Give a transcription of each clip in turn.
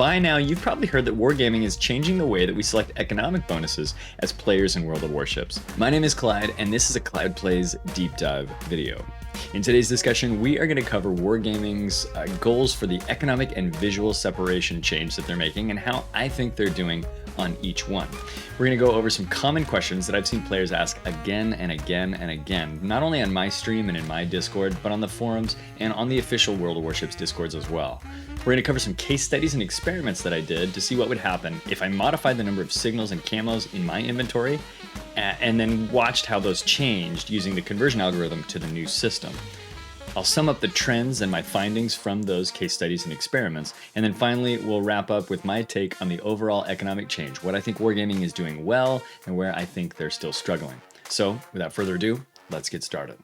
by now you've probably heard that Wargaming is changing the way that we select economic bonuses as players in World of Warships. My name is Clyde, and this is a Clyde Plays Deep Dive video. In today's discussion, we are going to cover Wargaming's goals for the economic and visual separation change that they're making and how I think they're doing on each one. We're going to go over some common questions that I've seen players ask again and again and again, not only on my stream and in my Discord, but on the forums and on the official World of Warships Discords as well. We're going to cover some case studies and experiments that I did to see what would happen if I modified the number of signals and camos in my inventory and then watched how those changed using the conversion algorithm to the new system. I'll sum up the trends and my findings from those case studies and experiments, and then finally we'll wrap up with my take on the overall economic change, what I think Wargaming is doing well and where I think they're still struggling. So without further ado, let's get started.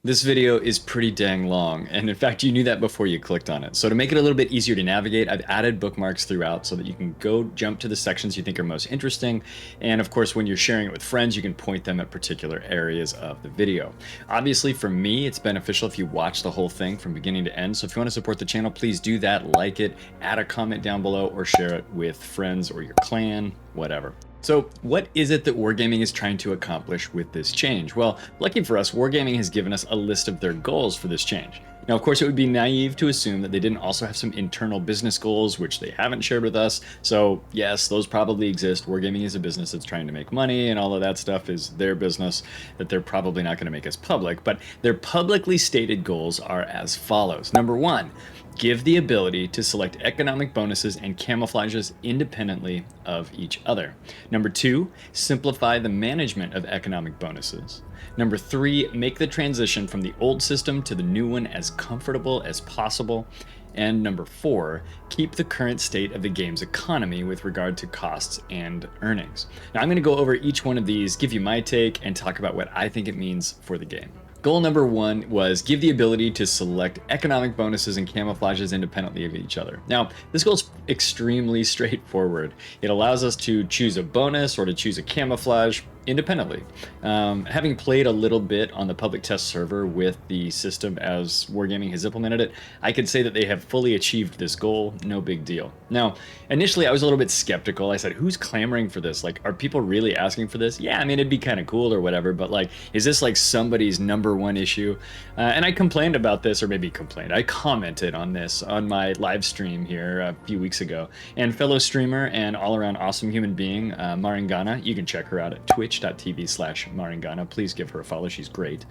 This video is pretty dang long, and in fact you knew that before you clicked on it. So to make it a little bit easier to navigate, I've added bookmarks throughout so that you can go jump to the sections you think are most interesting, and of course when you're sharing it with friends you can point them at particular areas of the video. Obviously for me it's beneficial if you watch the whole thing from beginning to end, so if you want to support the channel, please do that, like it, add a comment down below, or share it with friends or your clan, whatever. So what is it that Wargaming is trying to accomplish with this change? Well, lucky for us, Wargaming has given us a list of their goals for this change. Now, of course, it would be naive to assume that they didn't also have some internal business goals, which they haven't shared with us. So yes, those probably exist. Wargaming is a business that's trying to make money, and all of that stuff is their business that they're probably not going to make as public. But their publicly stated goals are as follows. Number one, give the ability to select economic bonuses and camouflages independently of each other. Number two, simplify the management of economic bonuses. Number three, make the transition from the old system to the new one as comfortable as possible. And number four, keep the current state of the game's economy with regard to costs and earnings. Now I'm going to go over each one of these, give you my take, and talk about what I think it means for the game. Goal number one was give the ability to select economic bonuses and camouflages independently of each other. Now, this goal is extremely straightforward. It allows us to choose a bonus or to choose a camouflage independently. Having played a little bit on the public test server with the system as Wargaming has implemented it, I can say that they have fully achieved this goal, no big deal. Now, initially I was a little bit skeptical. I said, who's clamoring for this? Like, are people really asking for this? Yeah, I mean, it'd be kind of cool or whatever, but like, is this like somebody's number one issue? And I complained about this, or maybe complained, I commented on this on my live stream here a few weeks ago. And fellow streamer and all-around awesome human being, Maringana, you can check her out at twitch.tv/Maringana. Please give her a follow, she's great.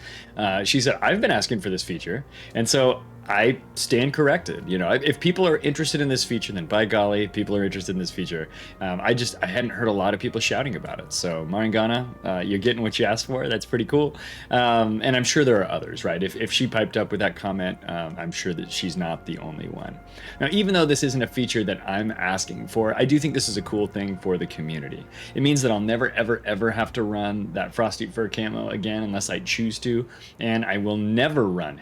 She said, I've been asking for this feature, and so I stand corrected. You know, if people are interested in this feature, then by golly, people are interested in this feature. I hadn't heard a lot of people shouting about it. So Maringana, you're getting what you asked for. That's pretty cool. And I'm sure there are others, right? If she piped up with that comment, I'm sure that she's not the only one. Now, even though this isn't a feature that I'm asking for, I do think this is a cool thing for the community. It means that I'll never, ever, ever have to run that Frosty Fur camo again unless I choose to. And I will never run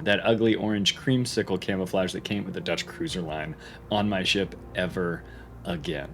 that ugly orange creamsicle camouflage that came with the Dutch cruiser line on my ship ever again.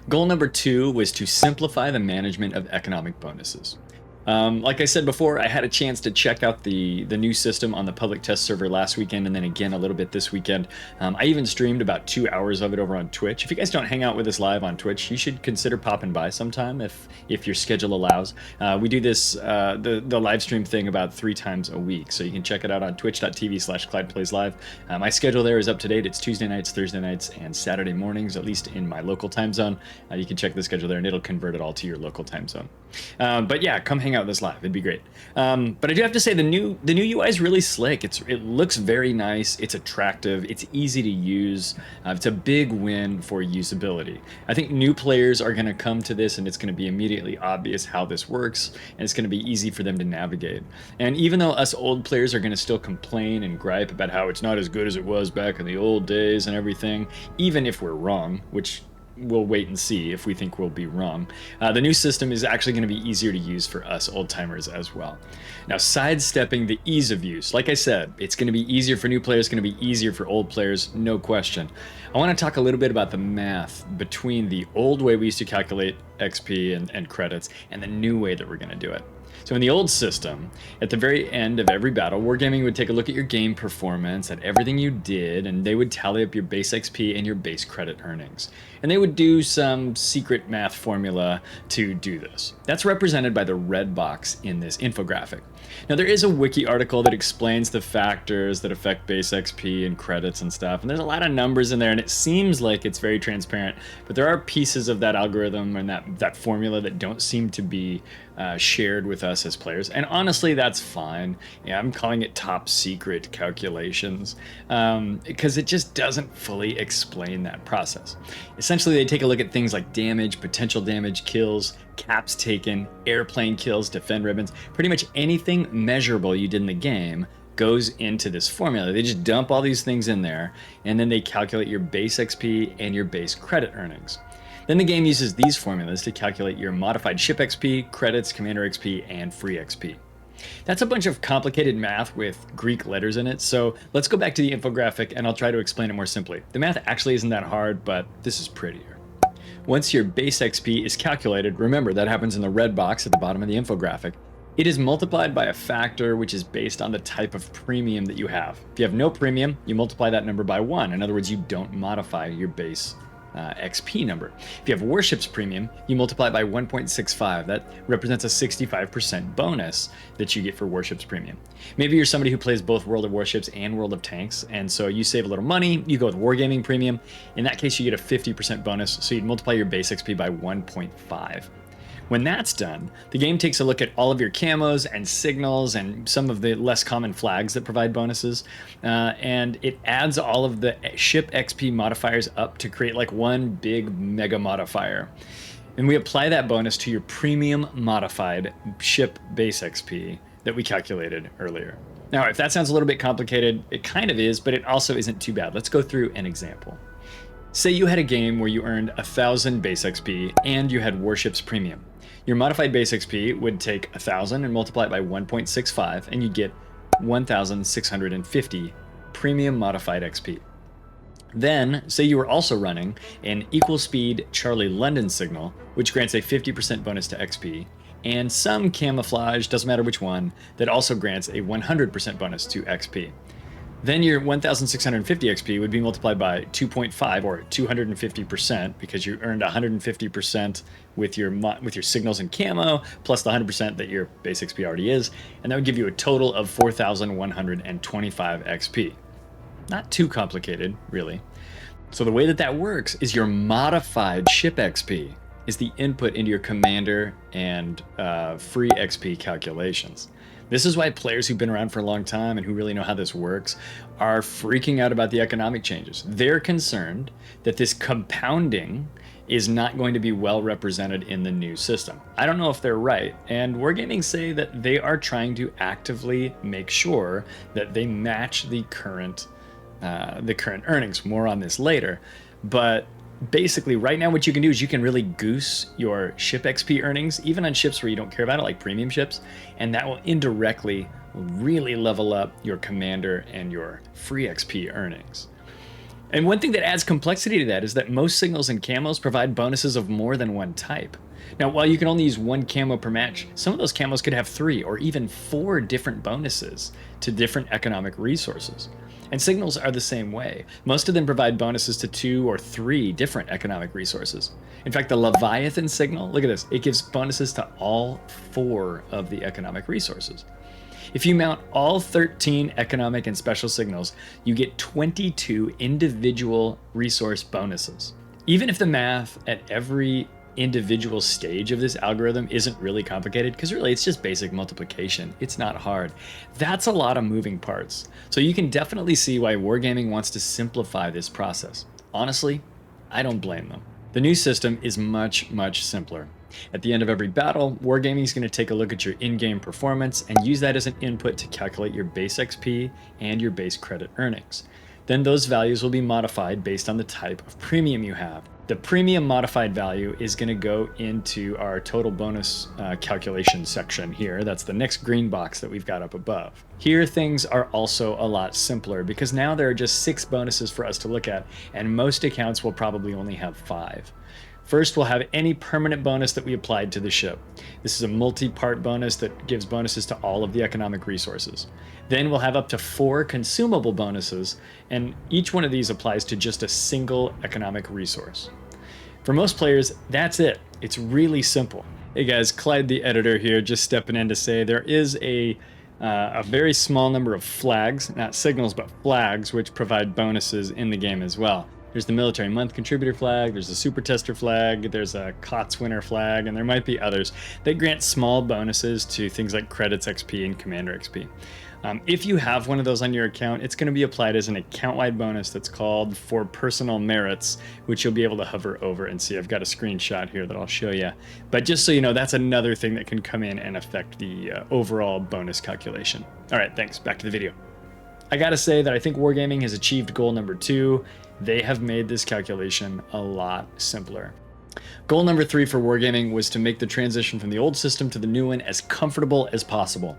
Goal number two was to simplify the management of economic bonuses. Like I said before, I had a chance to check out the new system on the public test server last weekend, and then again a little bit this weekend. I even streamed about 2 hours of it over on Twitch. If you guys don't hang out with us live on Twitch, you should consider popping by sometime if your schedule allows. We do this the live stream thing about 3 times a week, so you can check it out on twitch.tv/ClydePlaysLive. My schedule there is up to date. It's Tuesday nights, Thursday nights, and Saturday mornings, at least in my local time zone. You can check the schedule there, and it'll convert it all to your local time zone. But yeah, come hang out with us live. It'd be great. But I do have to say the new UI is really slick. It looks very nice. It's attractive. It's easy to use. It's a big win for usability. I think new players are going to come to this and it's going to be immediately obvious how this works, and it's going to be easy for them to navigate. And even though us old players are going to still complain and gripe about how it's not as good as it was back in the old days and everything, even if we're wrong, which we'll wait and see if we think we'll be wrong. The new system is actually going to be easier to use for us old timers as well. Now, sidestepping the ease of use, like I said, it's going to be easier for new players, going to be easier for old players, no question. I want to talk a little bit about the math between the old way we used to calculate XP and credits and the new way that we're going to do it. So in the old system, at the very end of every battle, Wargaming would take a look at your game performance, at everything you did, and they would tally up your base XP and your base credit earnings. And they would do some secret math formula to do this. That's represented by the red box in this infographic. Now there is a wiki article that explains the factors that affect base XP and credits and stuff, and there's a lot of numbers in there, and it seems like it's very transparent, but there are pieces of that algorithm and that formula that don't seem to be shared with us as players, and honestly that's fine. Yeah, I'm calling it top secret calculations because it just doesn't fully explain that process. Essentially they take a look at things like damage, potential damage, kills, caps taken, airplane kills, defend ribbons, pretty much anything measurable you did in the game goes into this formula. They just dump all these things in there, and then they calculate your base XP and your base credit earnings. Then the game uses these formulas to calculate your modified ship XP, credits, commander XP, and free XP. That's a bunch of complicated math with Greek letters in it, so let's go back to the infographic and I'll try to explain it more simply. The math actually isn't that hard, but this is prettier. Once your base XP is calculated, remember that happens in the red box at the bottom of the infographic, it is multiplied by a factor which is based on the type of premium that you have. If you have no premium, you multiply that number by 1. In other words, you don't modify your base XP number. If you have Warships premium, you multiply it by 1.65. That represents a 65% bonus that you get for Warships premium. Maybe you're somebody who plays both World of Warships and World of Tanks, and so you save a little money, you go with Wargaming premium. In that case, you get a 50% bonus, so you'd multiply your base XP by 1.5. When that's done, the game takes a look at all of your camos and signals and some of the less common flags that provide bonuses, and it adds all of the ship XP modifiers up to create like one big mega modifier. And we apply that bonus to your premium modified ship base XP that we calculated earlier. Now, if that sounds a little bit complicated, it kind of is, but it also isn't too bad. Let's go through an example. Say you had a game where you earned 1,000 base XP and you had Warships premium. Your modified base XP would take 1,000 and multiply it by 1.65, and you'd get 1,650 premium modified XP. Then, say you were also running an equal speed Charlie London signal, which grants a 50% bonus to XP, and some camouflage, doesn't matter which one, that also grants a 100% bonus to XP. Then your 1,650 XP would be multiplied by 2.5 or 250% because you earned 150% with your signals and camo plus the 100% that your base XP already is, and that would give you a total of 4,125 XP. Not too complicated, really. So the way that that works is your modified ship XP is the input into your commander and free XP calculations. This is why players who've been around for a long time and who really know how this works are freaking out about the economic changes. They're concerned that this compounding is not going to be well represented in the new system. I don't know if they're right, and Wargaming say that they are trying to actively make sure that they match the current earnings. More on this later, but basically right now what you can do is you can really goose your ship XP earnings, even on ships where you don't care about it, like premium ships, and that will indirectly really level up your commander and your free XP earnings. And one thing that adds complexity to that is that most signals and camos provide bonuses of more than one type. Now, while you can only use one camo per match, some of those camos could have 3 or even 4 different bonuses to different economic resources. And signals are the same way. Most of them provide bonuses to 2 or 3 different economic resources. In fact, the Leviathan signal, look at this, it gives bonuses to all 4 of the economic resources. If you mount all 13 economic and special signals, you get 22 individual resource bonuses. Even if the math at every individual stage of this algorithm isn't really complicated, because really it's just basic multiplication. It's not hard. That's a lot of moving parts. So you can definitely see why Wargaming wants to simplify this process. Honestly, I don't blame them. The new system is much, much simpler. At the end of every battle, Wargaming is going to take a look at your in-game performance and use that as an input to calculate your base XP and your base credit earnings. Then those values will be modified based on the type of premium you have. The premium modified value is going to go into our total bonus calculation section here. That's the next green box that we've got up above. Here things are also a lot simpler because now there are just 6 bonuses for us to look at, and most accounts will probably only have 5. First, we'll have any permanent bonus that we applied to the ship. This is a multi-part bonus that gives bonuses to all of the economic resources. Then we'll have up to 4 consumable bonuses, and each one of these applies to just a single economic resource. For most players, that's it. It's really simple. Hey guys, Clyde the editor here, just stepping in to say there is a very small number of flags, not signals, but flags, which provide bonuses in the game as well. There's the Military Month Contributor flag, there's a Super Tester flag, there's a COTS Winner flag, and there might be others. They grant small bonuses to things like Credits XP and Commander XP. If you have one of those on your account, it's going to be applied as an account-wide bonus that's called For Personal Merits, which you'll be able to hover over and see. I've got a screenshot here that I'll show you. But just so you know, that's another thing that can come in and affect the overall bonus calculation. All right, thanks. Back to the video. I gotta say that I think Wargaming has achieved goal number 2. They have made this calculation a lot simpler. Goal number 3 for Wargaming was to make the transition from the old system to the new one as comfortable as possible.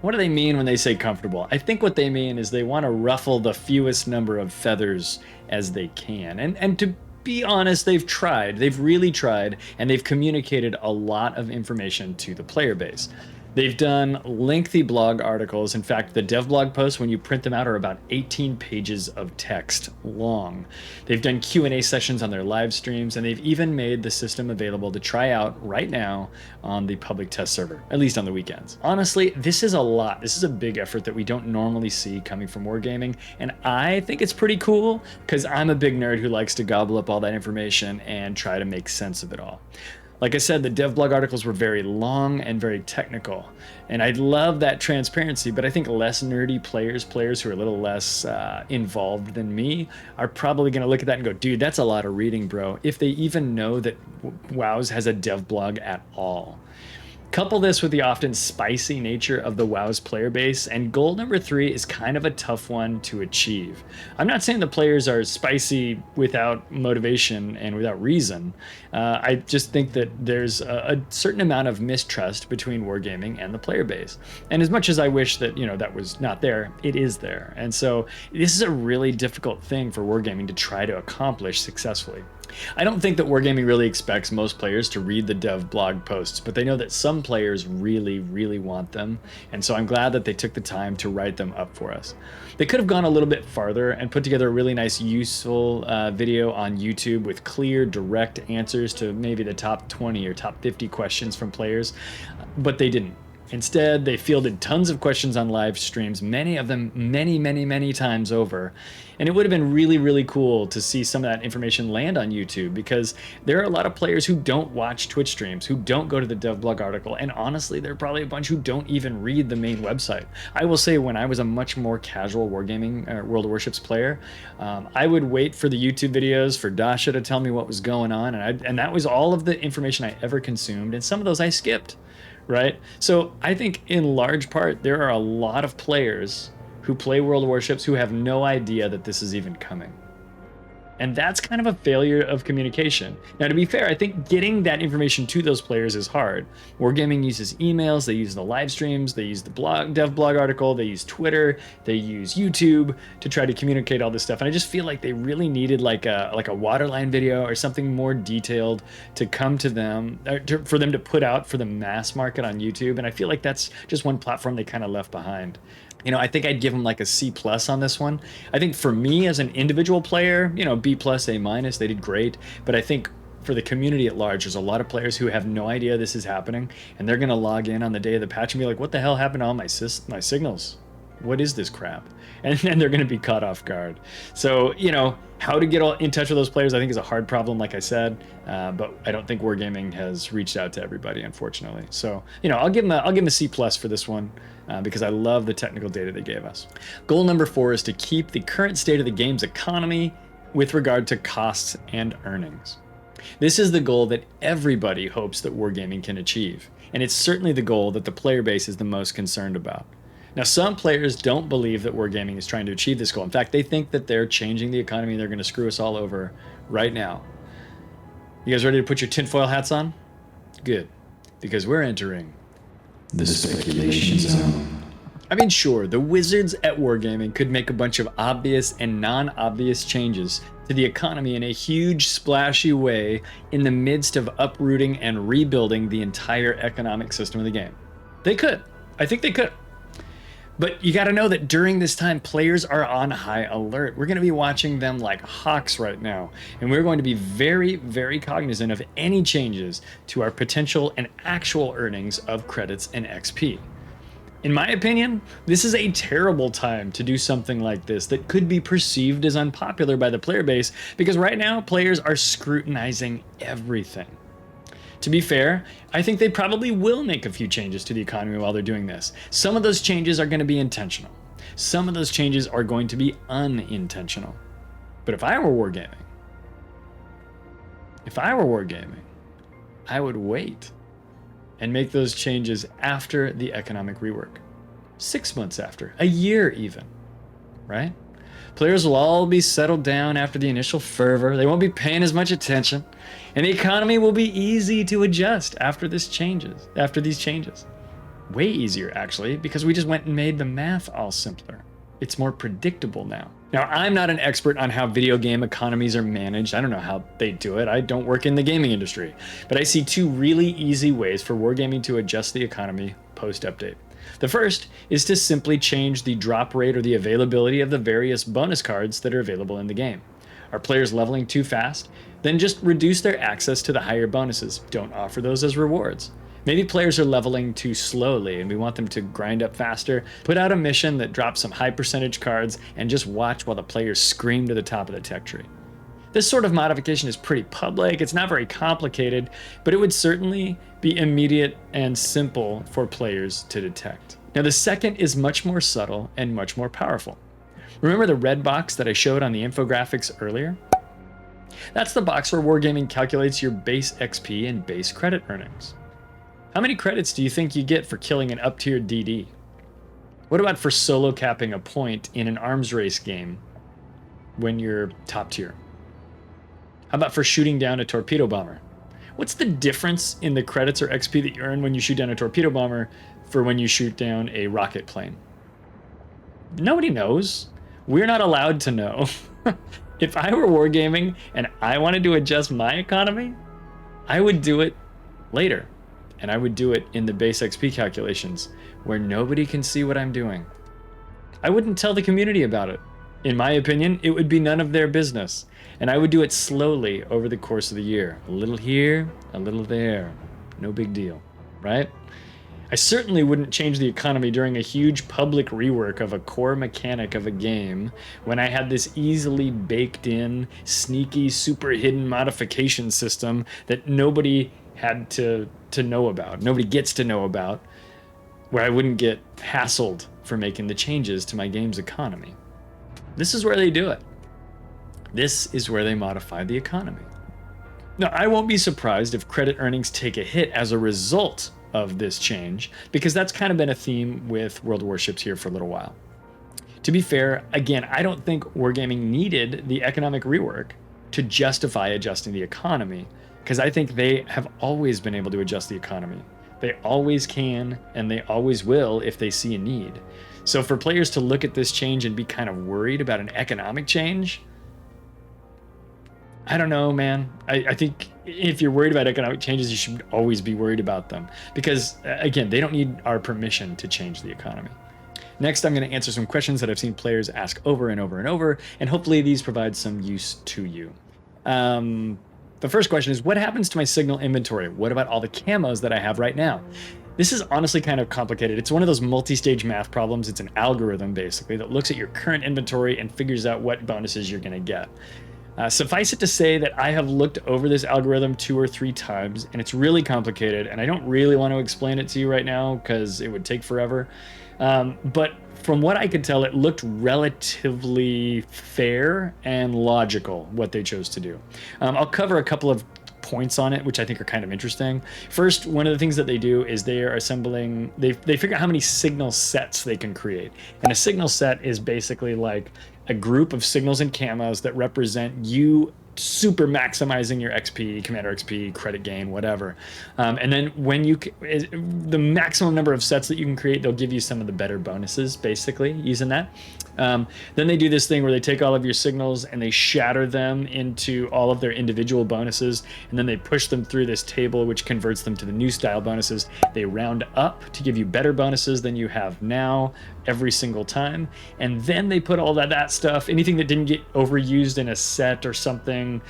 What do they mean when they say comfortable? I think what they mean is they want to ruffle the fewest number of feathers as they can. And to be honest, they've tried. They've really tried, and they've communicated a lot of information to the player base. They've done lengthy blog articles. In fact, the dev blog posts, when you print them out, are about 18 pages of text long. They've done Q&A sessions on their live streams, and they've even made the system available to try out right now on the public test server, at least on the weekends. Honestly, this is a lot. This is a big effort that we don't normally see coming from Wargaming, and I think it's pretty cool because I'm a big nerd who likes to gobble up all that information and try to make sense of it all. Like I said, the dev blog articles were very long and very technical, and I love that transparency, but I think less nerdy players who are a little less involved than me, are probably going to look at that and go, dude, that's a lot of reading, bro, if they even know that WoWs has a dev blog at all. Couple this with the often spicy nature of the WoW's player base, and goal number 3 is kind of a tough one to achieve. I'm not saying the players are spicy without motivation and without reason. I just think that there's a certain amount of mistrust between Wargaming and the player base. And as much as I wish that, that was not there, it is there. And so this is a really difficult thing for Wargaming to try to accomplish successfully. I don't think that Wargaming really expects most players to read the dev blog posts, but they know that some players really, really want them, and so I'm glad that they took the time to write them up for us. They could have gone a little bit farther and put together a really nice, useful video on YouTube with clear, direct answers to maybe the top 20 or top 50 questions from players, but they didn't. Instead, they fielded tons of questions on live streams, many of them many times over. And it would have been really, really cool to see some of that information land on YouTube, because there are a lot of players who don't watch Twitch streams, who don't go to the dev blog article, and honestly, there are probably a bunch who don't even read the main website. I will say, when I was a much more casual Wargaming World of Warships player, I would wait for the YouTube videos for Dasha to tell me what was going on, and that was all of the information I ever consumed, and some of those I skipped. Right? So I think in large part, there are a lot of players who play World of Warships who have no idea that this is even coming. And that's kind of a failure of communication. Now, to be fair, I think getting that information to those players is hard. Wargaming uses emails, they use the live streams, they use the dev blog article, they use Twitter, they use YouTube to try to communicate all this stuff. And I just feel like they really needed like a waterline video or something more detailed to come to them, for them to put out for the mass market on YouTube. And I feel like that's just one platform they kind of left behind. I think I'd give them like a C+ on this one. I think for me as an individual player, B+, A-, they did great. But I think for the community at large, there's a lot of players who have no idea this is happening, and they're going to log in on the day of the patch and be like, what the hell happened to all my signals? What is this crap? And then they're going to be caught off guard. So, how to get in touch with those players, I think, is a hard problem, like I said. But I don't think Wargaming has reached out to everybody, unfortunately. So, I'll give them a C+ for this one, because I love the technical data they gave us. Goal number 4 is to keep the current state of the game's economy with regard to costs and earnings. This is the goal that everybody hopes that Wargaming can achieve, and it's certainly the goal that the player base is the most concerned about. Now, some players don't believe that Wargaming is trying to achieve this goal. In fact, they think that they're changing the economy and they're going to screw us all over right now. You guys ready to put your tinfoil hats on? Good, because we're entering the speculation zone. I mean, sure, the wizards at Wargaming could make a bunch of obvious and non-obvious changes to the economy in a huge, splashy way in the midst of uprooting and rebuilding the entire economic system of the game. They could. I think they could. But you got to know that during this time, players are on high alert. We're going to be watching them like hawks right now. And we're going to be very, very cognizant of any changes to our potential and actual earnings of credits and XP. In my opinion, this is a terrible time to do something like this that could be perceived as unpopular by the player base, because right now players are scrutinizing everything. To be fair, I think they probably will make a few changes to the economy while they're doing this. Some of those changes are going to be intentional. Some of those changes are going to be unintentional. But if I were Wargaming, I would wait and make those changes after the economic rework. 6 months after, a year even, right? Players will all be settled down after the initial fervor. They won't be paying as much attention, and the economy will be easy to adjust after these changes. Way easier, actually, because we just went and made the math all simpler. It's more predictable now. Now, I'm not an expert on how video game economies are managed. I don't know how they do it. I don't work in the gaming industry. But I see two really easy ways for Wargaming to adjust the economy post-update. The first is to simply change the drop rate or the availability of the various bonus cards that are available in the game. Are players leveling too fast? Then just reduce their access to the higher bonuses. Don't offer those as rewards. Maybe players are leveling too slowly and we want them to grind up faster. Put out a mission that drops some high percentage cards and just watch while the players scream to the top of the tech tree. This sort of modification is pretty public, it's not very complicated, but it would certainly be immediate and simple for players to detect. Now the second is much more subtle and much more powerful. Remember the red box that I showed on the infographics earlier? That's the box where Wargaming calculates your base XP and base credit earnings. How many credits do you think you get for killing an up-tier DD? What about for solo capping a point in an arms race game when you're top tier? How about for shooting down a torpedo bomber? What's the difference in the credits or XP that you earn when you shoot down a torpedo bomber for when you shoot down a rocket plane? Nobody knows. We're not allowed to know. If I were Wargaming and I wanted to adjust my economy, I would do it later. And I would do it in the base XP calculations where nobody can see what I'm doing. I wouldn't tell the community about it. In my opinion, it would be none of their business. And I would do it slowly over the course of the year. A little here, a little there. No big deal, right? I certainly wouldn't change the economy during a huge public rework of a core mechanic of a game when I had this easily baked in, sneaky, super hidden modification system that nobody had to know about. Nobody gets to know about, where I wouldn't get hassled for making the changes to my game's economy. This is where they do it. This is where they modify the economy. Now, I won't be surprised if credit earnings take a hit as a result of this change, because that's kind of been a theme with World Warships here for a little while. To be fair, again, I don't think Wargaming needed the economic rework to justify adjusting the economy, because I think they have always been able to adjust the economy. They always can, and they always will if they see a need. So for players to look at this change and be kind of worried about an economic change, I don't know, man. I think if you're worried about economic changes, you should always be worried about them. Because, again, they don't need our permission to change the economy. Next, I'm going to answer some questions that I've seen players ask over and over and over, and hopefully these provide some use to you. The first question is, what happens to my signal inventory? What about all the camos that I have right now? This is honestly kind of complicated. It's one of those multi-stage math problems. It's an algorithm, basically, that looks at your current inventory and figures out what bonuses you're going to get. Suffice it to say that I have looked over this algorithm 2 or 3 times, and it's really complicated, and I don't really want to explain it to you right now because it would take forever. But from what I could tell, it looked relatively fair and logical, what they chose to do. I'll cover a couple of points on it, which I think are kind of interesting. First, one of the things that they do is they are assembling, they figure out how many signal sets they can create. And a signal set is basically like a group of signals and camos that represent you super maximizing your XP, commander XP, credit gain, whatever. And then when the maximum number of sets that you can create, they'll give you some of the better bonuses, basically, using that. Then they do this thing where they take all of your signals and they shatter them into all of their individual bonuses, and then they push them through this table, which converts them to the new style bonuses. They round up to give you better bonuses than you have now every single time, and then they put all that stuff, anything that didn't get overused in a set or something,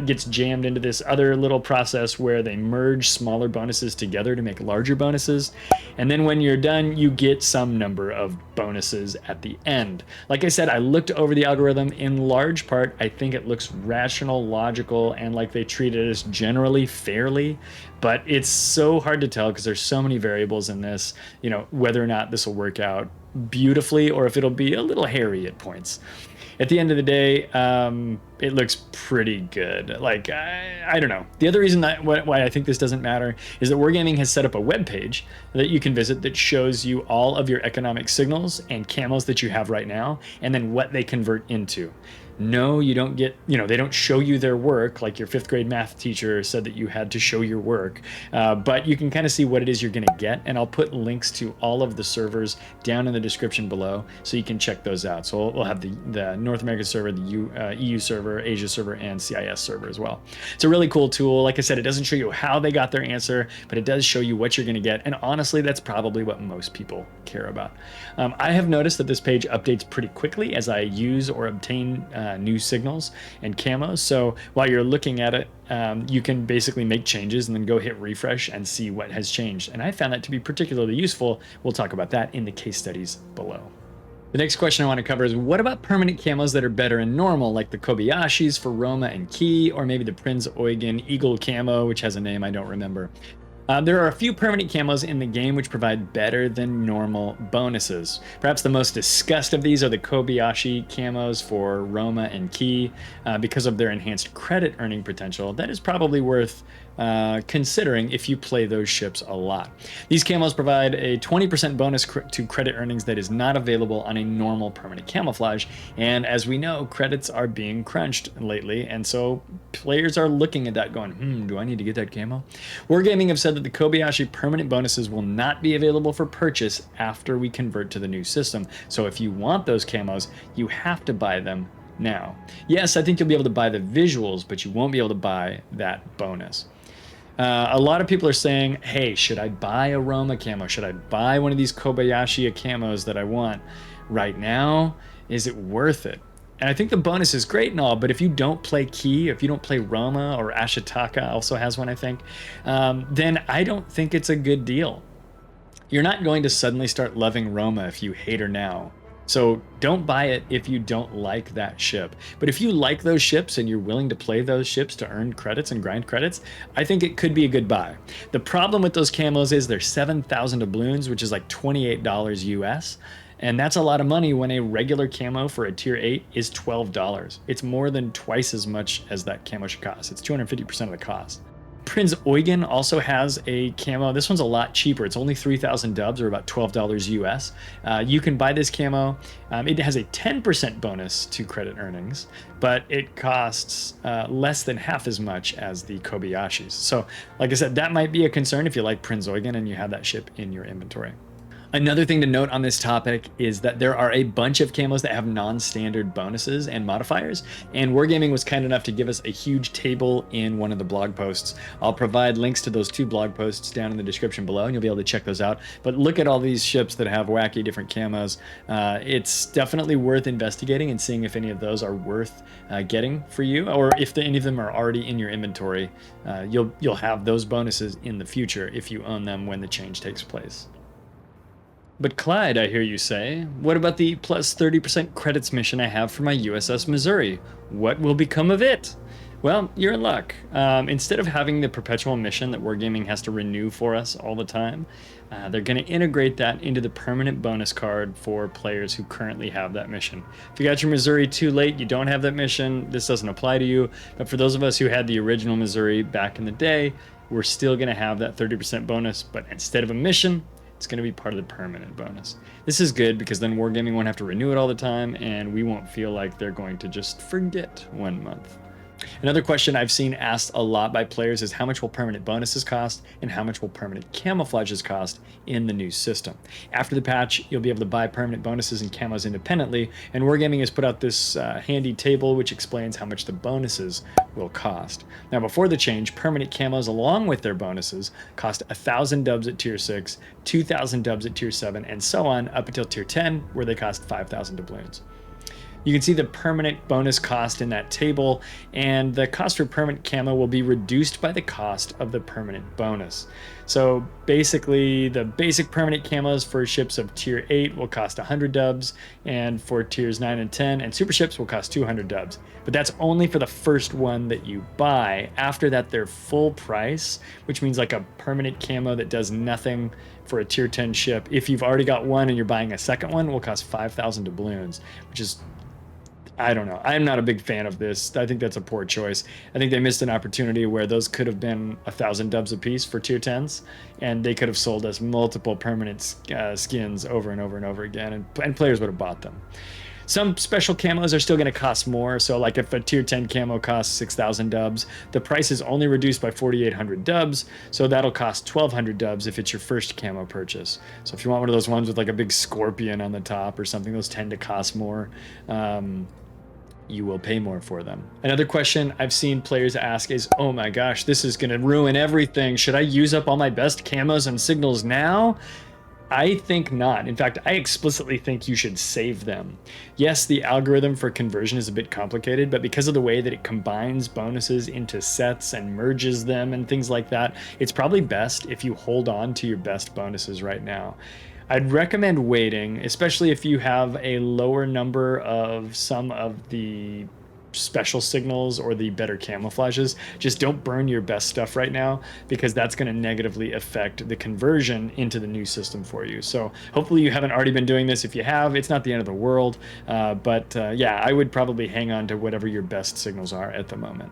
gets jammed into this other little process where they merge smaller bonuses together to make larger bonuses. And then when you're done, you get some number of bonuses at the end. Like I said, I looked over the algorithm. In large part, I think it looks rational, logical, and like they treat it as generally fairly, but it's so hard to tell because there's so many variables in this, you know, whether or not this will work out beautifully or if it'll be a little hairy at points. At the end of the day, it looks pretty good. Like, I don't know. The other reason why I think this doesn't matter is that Wargaming has set up a web page that you can visit that shows you all of your economic signals and camos that you have right now, and then what they convert into. No, you don't get, you know, they don't show you their work like your 5th grade math teacher said that you had to show your work, but you can kind of see what it is you're going to get, and I'll put links to all of the servers down in the description below so you can check those out. So we'll have the North American server, the EU server, Asia server, and CIS server as well. It's a really cool tool. Like I said, it doesn't show you how they got their answer, but it does show you what you're going to get, and honestly, that's probably what most people care about. I have noticed that this page updates pretty quickly as I use or obtain new signals and camos. So while you're looking at it, you can basically make changes and then go hit refresh and see what has changed. And I found that to be particularly useful. We'll talk about that in the case studies below. The next question I want to cover is, what about permanent camos that are better in normal, like the Kobayashis for Roma and Key, or maybe the Prinz Eugen Eagle camo, which has a name I don't remember. There are a few permanent camos in the game which provide better than normal bonuses. Perhaps the most discussed of these are the Kobayashi camos for Roma and Key. Because of their enhanced credit earning potential, that is probably worth considering if you play those ships a lot. These camos provide a 20% bonus to credit earnings that is not available on a normal permanent camouflage, and as we know, credits are being crunched lately, and so players are looking at that going, do I need to get that camo? Wargaming have said that the Kobayashi permanent bonuses will not be available for purchase after we convert to the new system, so if you want those camos, you have to buy them now. Yes, I think you'll be able to buy the visuals, but you won't be able to buy that bonus. A lot of people are saying, hey, should I buy a Roma camo? Should I buy one of these Kobayashi camos that I want right now? Is it worth it? And I think the bonus is great and all, but if you don't play Key, if you don't play Roma, or Ashitaka also has one, I think, then I don't think it's a good deal. You're not going to suddenly start loving Roma if you hate her now. So don't buy it if you don't like that ship. But if you like those ships and you're willing to play those ships to earn credits and grind credits, I think it could be a good buy. The problem with those camos is they're 7,000 doubloons, which is like $28 US. And that's a lot of money when a regular camo for a tier 8 is $12. It's more than twice as much as that camo should cost. It's 250% of the cost. Prinz Eugen also has a camo. This one's a lot cheaper. It's only 3,000 dubs, or about $12 US. You can buy this camo. It has a 10% bonus to credit earnings, but it costs less than half as much as the Kobayashis. So, like I said, that might be a concern if you like Prinz Eugen and you have that ship in your inventory. Another thing to note on this topic is that there are a bunch of camos that have non-standard bonuses and modifiers, and Wargaming was kind enough to give us a huge table in one of the blog posts. I'll provide links to those 2 blog posts down in the description below, and you'll be able to check those out. But look at all these ships that have wacky different camos. It's definitely worth investigating and seeing if any of those are worth getting for you, or if any of them are already in your inventory. You'll have those bonuses in the future if you own them when the change takes place. But Clyde, I hear you say, what about the plus 30% credits mission I have for my USS Missouri? What will become of it? Well, you're in luck. Instead of having the perpetual mission that Wargaming has to renew for us all the time, they're going to integrate that into the permanent bonus card for players who currently have that mission. If you got your Missouri too late, you don't have that mission, this doesn't apply to you. But for those of us who had the original Missouri back in the day, we're still going to have that 30% bonus, but instead of a mission, it's going to be part of the permanent bonus. This is good because then Wargaming won't have to renew it all the time, and we won't feel like they're going to just forget 1 month. Another question I've seen asked a lot by players is how much will permanent bonuses cost and how much will permanent camouflages cost in the new system. After the patch, you'll be able to buy permanent bonuses and camos independently, and Wargaming has put out this handy table which explains how much the bonuses will cost. Now, before the change, permanent camos along with their bonuses cost 1,000 dubs at tier 6, 2,000 dubs at tier 7, and so on up until tier 10, where they cost 5,000 doubloons. You can see the permanent bonus cost in that table, and the cost for permanent camo will be reduced by the cost of the permanent bonus. So basically, the basic permanent camos for ships of tier 8 will cost 100 dubs, and for tiers 9 and 10 and super ships will cost 200 dubs. But that's only for the first one that you buy. After that, they're full price, which means like a permanent camo that does nothing for a tier 10 ship, if you've already got one and you're buying a second one, will cost 5,000 doubloons, which is, I don't know. I'm not a big fan of this. I think that's a poor choice. I think they missed an opportunity where those could have been 1,000 dubs a piece for tier 10s, and they could have sold us multiple permanent skins over and over and over again, and players would have bought them. Some special camos are still going to cost more. So like if a tier 10 camo costs 6,000 dubs, the price is only reduced by 4,800 dubs. So that'll cost 1,200 dubs if it's your first camo purchase. So if you want one of those ones with like a big scorpion on the top or something, those tend to cost more. You will pay more for them. Another question I've seen players ask is, oh my gosh, this is going to ruin everything. Should I use up all my best camos and signals now? I think not. In fact, I explicitly think you should save them. Yes, the algorithm for conversion is a bit complicated, but because of the way that it combines bonuses into sets and merges them and things like that, it's probably best if you hold on to your best bonuses right now. I'd recommend waiting, especially if you have a lower number of some of the special signals or the better camouflages. Just don't burn your best stuff right now, because that's going to negatively affect the conversion into the new system for you. So hopefully you haven't already been doing this. If you have, it's not the end of the world. Yeah, I would probably hang on to whatever your best signals are at the moment.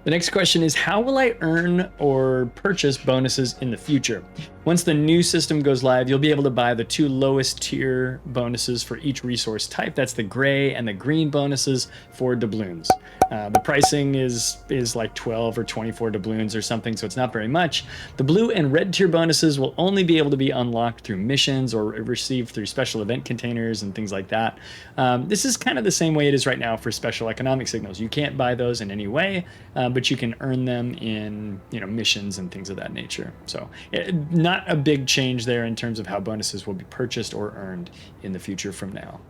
The next question is, how will I earn or purchase bonuses in the future? Once the new system goes live, you'll be able to buy the 2 lowest tier bonuses for each resource type. That's the gray and the green bonuses for doubloons. The pricing is like 12 or 24 doubloons or something, so it's not very much. The blue and red tier bonuses will only be able to be unlocked through missions or received through special event containers and things like that. This is kind of the same way it is right now for special economic signals. You can't buy those in any way, but you can earn them in missions and things of that nature. So not a big change there in terms of how bonuses will be purchased or earned in the future from now.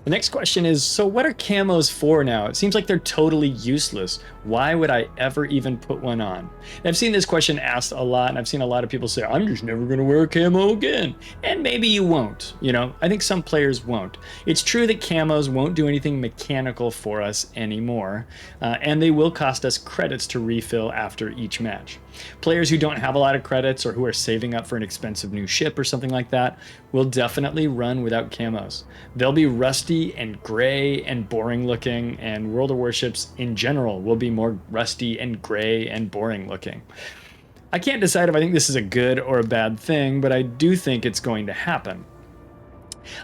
The next question is, so what are camos for now? It seems like they're totally useless. Why would I ever even put one on? And I've seen this question asked a lot, and I've seen a lot of people say, I'm just never going to wear a camo again. And maybe you won't. I think some players won't. It's true that camos won't do anything mechanical for us anymore, and they will cost us credits to refill after each match. Players who don't have a lot of credits or who are saving up for an expensive new ship or something like that will definitely run without camos. They'll be rusty and gray and boring looking, and World of Warships in general will be more rusty and gray and boring looking. I can't decide if I think this is a good or a bad thing, but I do think it's going to happen.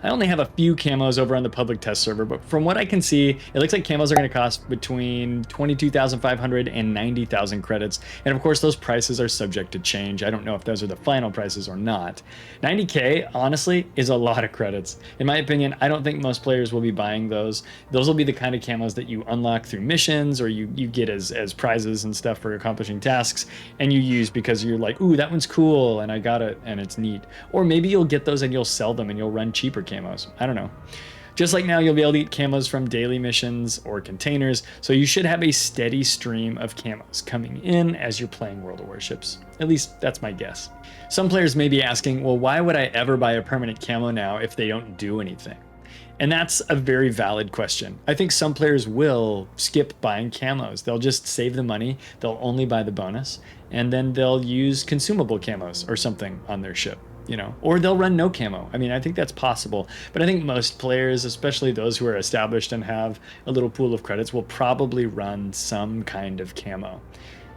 I only have a few camos over on the public test server, but from what I can see, it looks like camos are going to cost between 22,500 and 90,000 credits. And of course, those prices are subject to change. I don't know if those are the final prices or not. 90K, honestly, is a lot of credits. In my opinion, I don't think most players will be buying those. Those will be the kind of camos that you unlock through missions, or you get as prizes and stuff for accomplishing tasks, and you use because you're like, ooh, that one's cool, and I got it, and it's neat. Or maybe you'll get those and you'll sell them and you'll run cheaper camos. I don't know. Just like now, you'll be able to eat camos from daily missions or containers, so you should have a steady stream of camos coming in as you're playing World of Warships. At least that's my guess. Some players may be asking, well, why would I ever buy a permanent camo now if they don't do anything? And that's a very valid question. I think some players will skip buying camos. They'll just save the money, they'll only buy the bonus, and then they'll use consumable camos or something on their ship. Or they'll run no camo. I mean, I think that's possible. But I think most players, especially those who are established and have a little pool of credits, will probably run some kind of camo.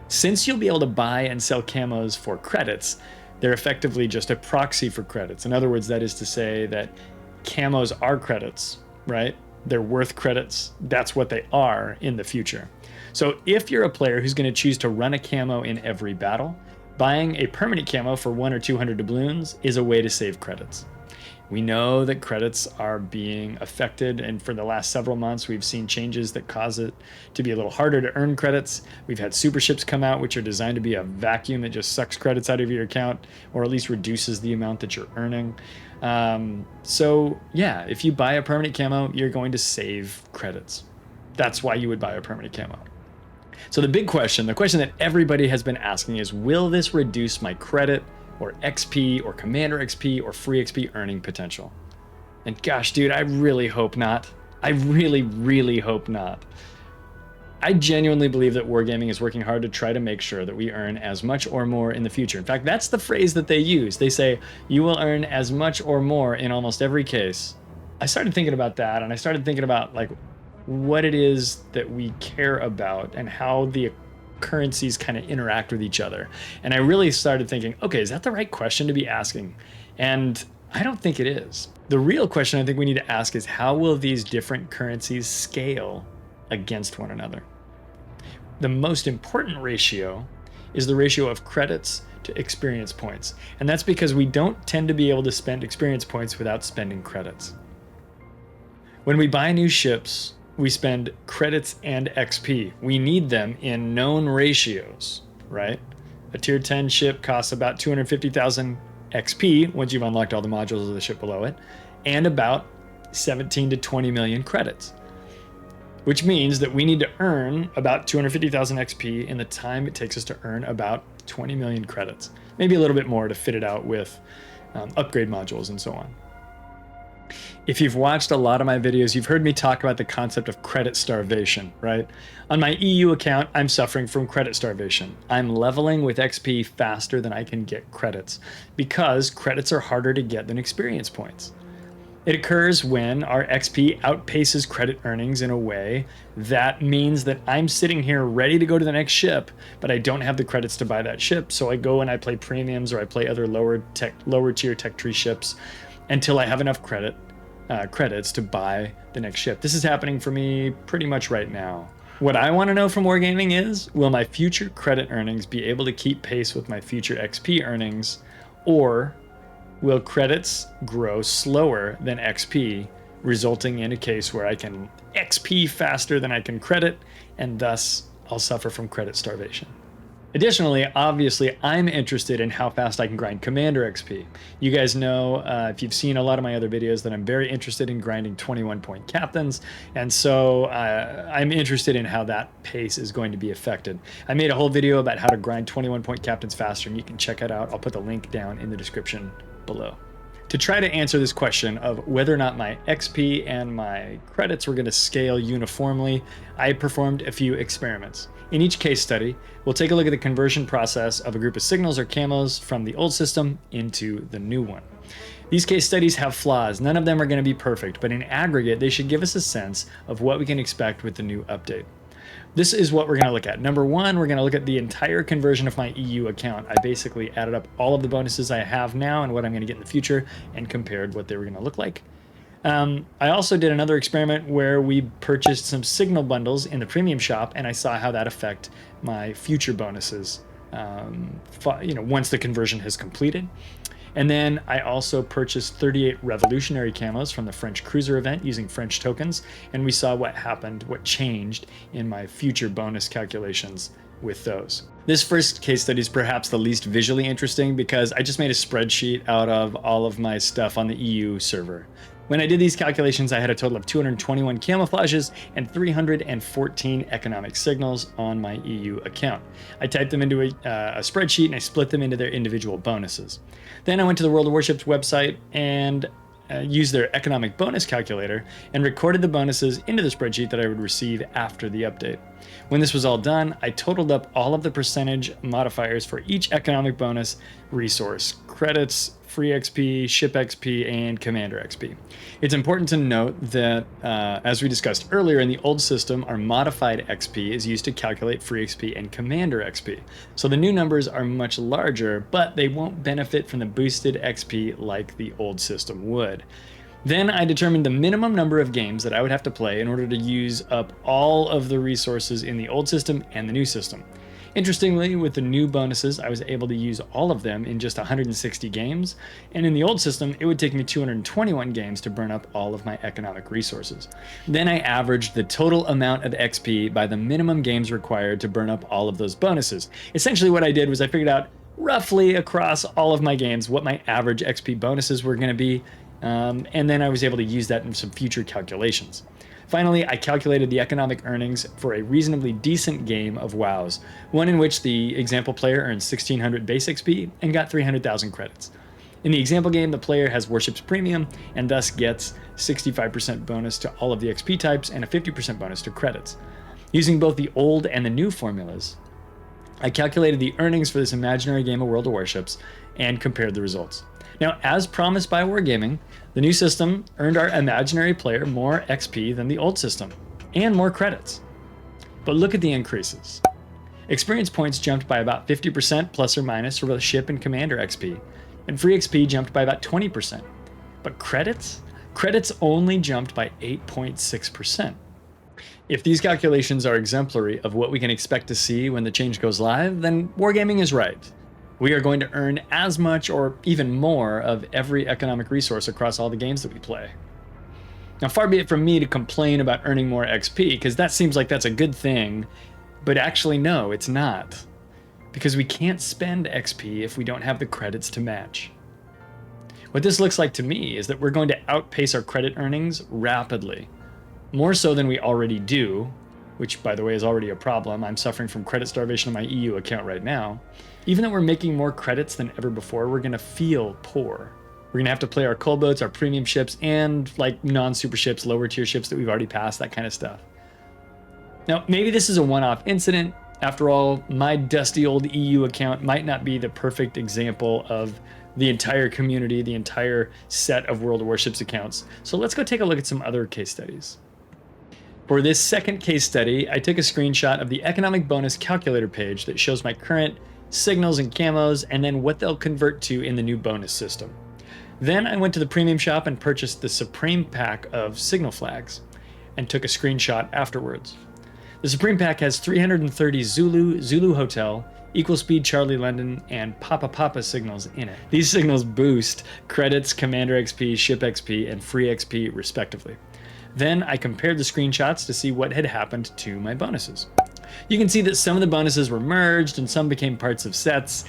Since you'll be able to buy and sell camos for credits, they're effectively just a proxy for credits. In other words, that is to say that camos are credits, right? They're worth credits. That's what they are in the future. So if you're a player who's going to choose to run a camo in every battle, buying a permanent camo for 100 or 200 doubloons is a way to save credits. We know that credits are being affected, and for the last several months, we've seen changes that cause it to be a little harder to earn credits. We've had super ships come out, which are designed to be a vacuum that just sucks credits out of your account, or at least reduces the amount that you're earning. So yeah, if you buy a permanent camo, you're going to save credits. That's why you would buy a permanent camo. So the big question, the question that everybody has been asking is, will this reduce my credit or XP or Commander XP or free XP earning potential? And gosh, dude, I really hope not. I really, really hope not. I genuinely believe that Wargaming is working hard to try to make sure that we earn as much or more in the future. In fact, that's the phrase that they use. They say, you will earn as much or more in almost every case. I started thinking about that, and I started thinking about like what it is that we care about and how the currencies kind of interact with each other. And I really started thinking, okay, is that the right question to be asking? And I don't think it is. The real question I think we need to ask is, how will these different currencies scale against one another? The most important ratio is the ratio of credits to experience points. And that's because we don't tend to be able to spend experience points without spending credits. When we buy new ships, we spend credits and XP. We need them in known ratios, right? A tier 10 ship costs about 250,000 XP once you've unlocked all the modules of the ship below it, and about 17 to 20 million credits, which means that we need to earn about 250,000 XP in the time it takes us to earn about 20 million credits. Maybe a little bit more to fit it out with upgrade modules and so on. If you've watched a lot of my videos, you've heard me talk about the concept of credit starvation, right? On my EU account, I'm suffering from credit starvation. I'm leveling with XP faster than I can get credits because credits are harder to get than experience points. It occurs when our XP outpaces credit earnings in a way that means that I'm sitting here ready to go to the next ship, but I don't have the credits to buy that ship. So I go and I play premiums, or I play other lower tier tech tree ships until I have enough credits to buy the next ship. This is happening for me pretty much right now. What I want to know from Wargaming is, will my future credit earnings be able to keep pace with my future XP earnings, or will credits grow slower than XP, resulting in a case where I can XP faster than I can credit, and thus I'll suffer from credit starvation? Additionally, obviously, I'm interested in how fast I can grind Commander XP. You guys know, if you've seen a lot of my other videos, that I'm very interested in grinding 21-point captains, and so I'm interested in how that pace is going to be affected. I made a whole video about how to grind 21-point captains faster, and you can check it out. I'll put the link down in the description below. To try to answer this question of whether or not my XP and my credits were going to scale uniformly, I performed a few experiments. In each case study, we'll take a look at the conversion process of a group of signals or camos from the old system into the new one. These case studies have flaws. None of them are going to be perfect, but in aggregate, they should give us a sense of what we can expect with the new update. This is what we're going to look at. Number one, we're going to look at the entire conversion of my EU account. I basically added up all of the bonuses I have now and what I'm going to get in the future and compared what they were going to look like. I also did another experiment where we purchased some signal bundles in the premium shop, and I saw how that affect my future bonuses once the conversion has completed. And then I also purchased 38 revolutionary camos from the French cruiser event using French tokens, and we saw what happened, what changed in my future bonus calculations with those. This first case study is perhaps the least visually interesting because I just made a spreadsheet out of all of my stuff on the EU server. When I did these calculations, I had a total of 221 camouflages and 314 economic signals on my EU account. I typed them into a spreadsheet and I split them into their individual bonuses. Then I went to the World of Warships website and used their economic bonus calculator and recorded the bonuses into the spreadsheet that I would receive after the update. When this was all done, I totaled up all of the percentage modifiers for each economic bonus resource: credits, free XP, ship XP, and commander XP. It's important to note that, as we discussed earlier, in the old system, our modified XP is used to calculate free XP and commander XP. So the new numbers are much larger, but they won't benefit from the boosted XP like the old system would. Then I determined the minimum number of games that I would have to play in order to use up all of the resources in the old system and the new system. Interestingly, with the new bonuses, I was able to use all of them in just 160 games, and in the old system, it would take me 221 games to burn up all of my economic resources. Then I averaged the total amount of XP by the minimum games required to burn up all of those bonuses. Essentially what I did was I figured out roughly across all of my games what my average XP bonuses were going to be, and then I was able to use that in some future calculations. Finally, I calculated the economic earnings for a reasonably decent game of WoWs, one in which the example player earned 1600 base XP and got 300,000 credits. In the example game, the player has Warships Premium and thus gets 65% bonus to all of the XP types and a 50% bonus to credits. Using both the old and the new formulas, I calculated the earnings for this imaginary game of World of Warships and compared the results. Now, as promised by Wargaming, the new system earned our imaginary player more XP than the old system, and more credits. But look at the increases. Experience points jumped by about 50% plus or minus for both ship and commander XP, and free XP jumped by about 20%. But credits? Credits only jumped by 8.6%. If these calculations are exemplary of what we can expect to see when the change goes live, then Wargaming is right. We are going to earn as much or even more of every economic resource across all the games that we play. Now, far be it from me to complain about earning more XP, because that seems like that's a good thing, but actually no, it's not. Because we can't spend XP if we don't have the credits to match. What this looks like to me is that we're going to outpace our credit earnings rapidly. More so than we already do, which by the way is already a problem. I'm suffering from credit starvation on my EU account right now. Even though we're making more credits than ever before, we're gonna feel poor. We're gonna have to play our coal boats, our premium ships, and like non-super ships, lower tier ships that we've already passed, that kind of stuff. Now, maybe this is a one-off incident. After all, my dusty old EU account might not be the perfect example of the entire community, the entire set of World of Warships accounts. So let's go take a look at some other case studies. For this second case study, I took a screenshot of the economic bonus calculator page that shows my current signals and camos, and then what they'll convert to in the new bonus system. Then I went to the premium shop and purchased the Supreme pack of signal flags, and took a screenshot afterwards. The Supreme pack has 330 Zulu, Zulu Hotel, Equal Speed Charlie London, and Papa Papa signals in it. These signals boost credits, commander XP, ship XP, and free XP respectively. Then I compared the screenshots to see what had happened to my bonuses. You can see that some of the bonuses were merged and some became parts of sets.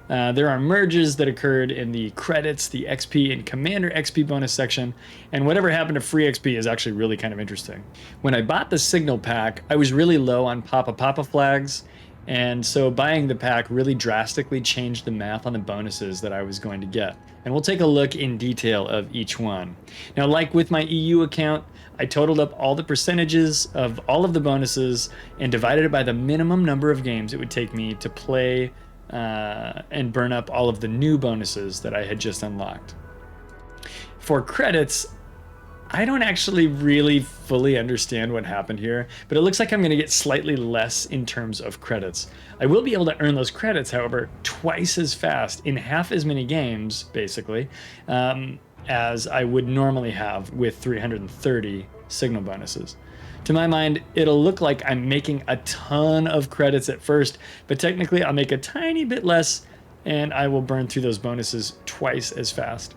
There are merges that occurred in the credits, the XP, and Commander XP bonus section, and whatever happened to free XP is actually really kind of interesting. When I bought the Signal pack, I was really low on Papa Papa flags, and so buying the pack really drastically changed the math on the bonuses that I was going to get. And we'll take a look in detail of each one. Now, like with my EU account, I totaled up all the percentages of all of the bonuses and divided it by the minimum number of games it would take me to play and burn up all of the new bonuses that I had just unlocked. For credits, I don't actually really fully understand what happened here, but it looks like I'm going to get slightly less in terms of credits. I will be able to earn those credits, however, twice as fast in half as many games, basically, as I would normally have with 330 signal bonuses. To my mind, it'll look like I'm making a ton of credits at first, but technically I'll make a tiny bit less and I will burn through those bonuses twice as fast.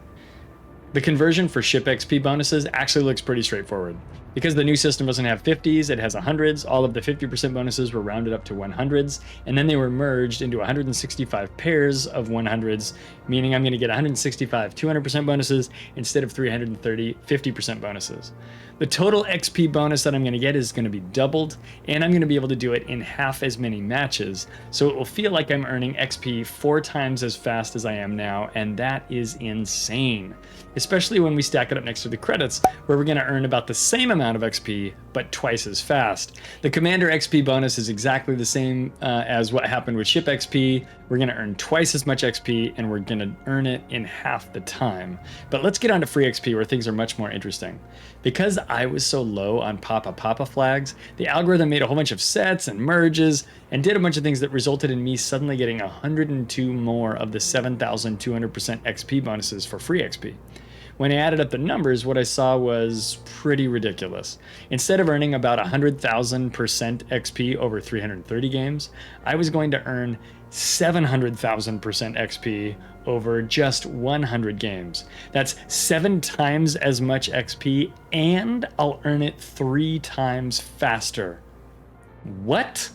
The conversion for ship XP bonuses actually looks pretty straightforward. Because the new system doesn't have 50s, it has 100s. All of the 50% bonuses were rounded up to 100s, and then they were merged into 165 pairs of 100s, meaning I'm going to get 165 200% bonuses instead of 330 50% bonuses. The total XP bonus that I'm going to get is going to be doubled, and I'm going to be able to do it in half as many matches, so it will feel like I'm earning XP 4 times as fast as I am now, and that is insane. Especially when we stack it up next to the credits, where we're going to earn about the same amount of XP, but twice as fast. The Commander XP bonus is exactly the same as what happened with Ship XP. We're going to earn twice as much XP, and we're going to earn it in half the time. But let's get on to free XP, where things are much more interesting. Because I was so low on Papa Papa flags, the algorithm made a whole bunch of sets and merges, and did a bunch of things that resulted in me suddenly getting 102 more of the 7,200% XP bonuses for free XP. when I added up the numbers, what I saw was pretty ridiculous. Instead of earning about 100,000% XP over 330 games, I was going to earn 700,000% XP over just 100 games. That's 7 times as much XP, and I'll earn it 3 times faster. What?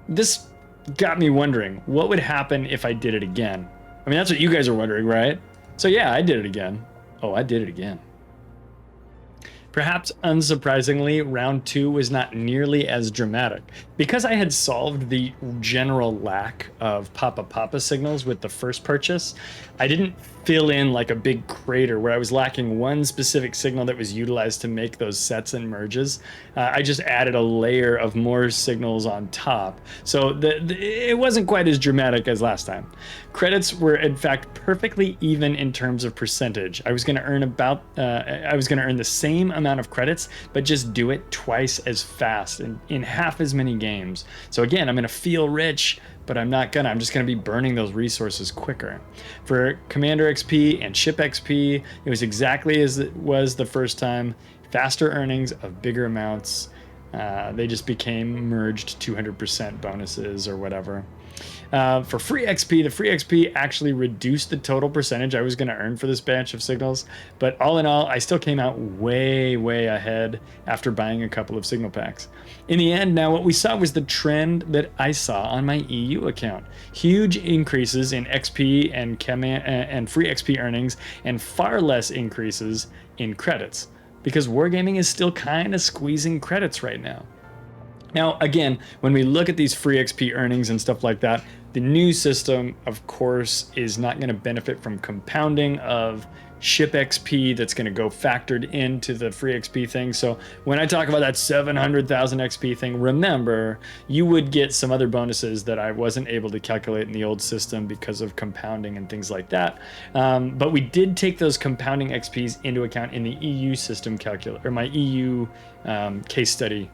This got me wondering, what would happen if I did it again? I mean, that's what you guys are wondering, right? So yeah, I did it again. Oh, I did it again. Perhaps unsurprisingly, round 2 was not nearly as dramatic. Because I had solved the general lack of Papa signals with the first purchase, I didn't fill in like a big crater where I was lacking one specific signal that was utilized to make those sets and merges. I just added a layer of more signals on top. So it wasn't quite as dramatic as last time. Credits were in fact perfectly even in terms of percentage. I was going to earn the same amount of credits, but just do it twice as fast and in half as many games. So again, I'm going to feel rich, but I'm just going to be burning those resources quicker. For Commander XP and Ship XP, it was exactly as it was the first time. Faster earnings of bigger amounts. They just became merged 200% bonuses or whatever. For free XP, the free XP actually reduced the total percentage I was going to earn for this batch of signals, but all in all, I still came out way ahead after buying a couple of signal packs. In the end, now what we saw was the trend that I saw on my EU account. Huge increases in XP and free XP earnings, and far less increases in credits, because Wargaming is still kind of squeezing credits right now. Now, again, when we look at these free XP earnings and stuff like that, the new system, of course, is not going to benefit from compounding of Ship XP that's going to go factored into the free XP thing. So when I talk about that 700,000 XP thing, remember, you would get some other bonuses that I wasn't able to calculate in the old system because of compounding and things like that. But we did take those compounding XPs into account in the EU system or my EU case study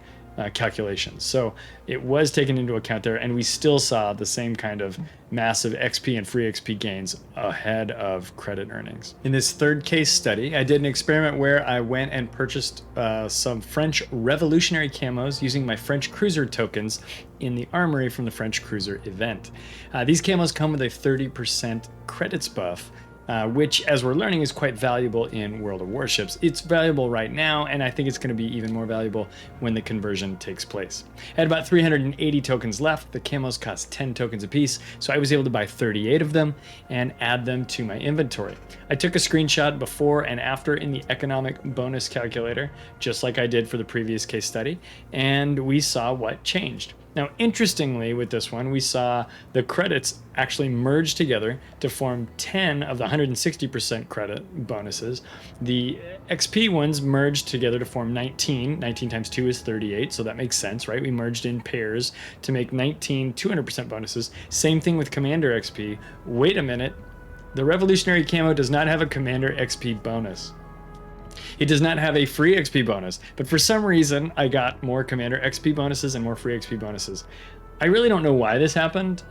calculations. So it was taken into account there, and we still saw the same kind of massive XP and free XP gains ahead of credit earnings. In this third case study, I did an experiment where I went and purchased some French revolutionary camos using my French cruiser tokens in the armory from the French cruiser event. These camos come with a 30% credits buff, which, as we're learning, is quite valuable in World of Warships. It's valuable right now, and I think it's going to be even more valuable when the conversion takes place. I had about 380 tokens left. The camos cost 10 tokens apiece, so I was able to buy 38 of them and add them to my inventory. I took a screenshot before and after in the economic bonus calculator, just like I did for the previous case study, and we saw what changed. Now, interestingly, with this one, we saw the credits actually merge together to form 10 of the 160% credit bonuses. The XP ones merged together to form 19. 19 times 2 is 38, so that makes sense, right? We merged in pairs to make 19 200% bonuses. Same thing with Commander XP. Wait a minute. The Revolutionary Camo does not have a Commander XP bonus. It does not have a free XP bonus, but for some reason I got more Commander XP bonuses and more free XP bonuses. I really don't know why this happened,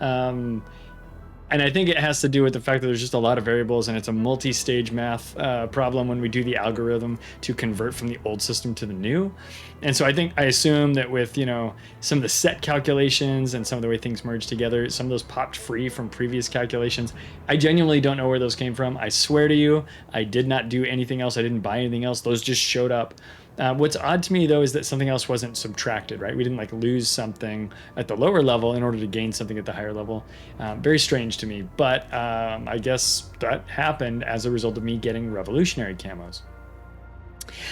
and I think it has to do with the fact that there's just a lot of variables, and it's a multi-stage math problem when we do the algorithm to convert from the old system to the new. And so I assume that with, some of the set calculations and some of the way things merge together, some of those popped free from previous calculations. I genuinely don't know where those came from. I swear to you, I did not do anything else. I didn't buy anything else. Those just showed up. What's odd to me, though, is that something else wasn't subtracted, right? We didn't lose something at the lower level in order to gain something at the higher level. Very strange to me, but I guess that happened as a result of me getting revolutionary camos.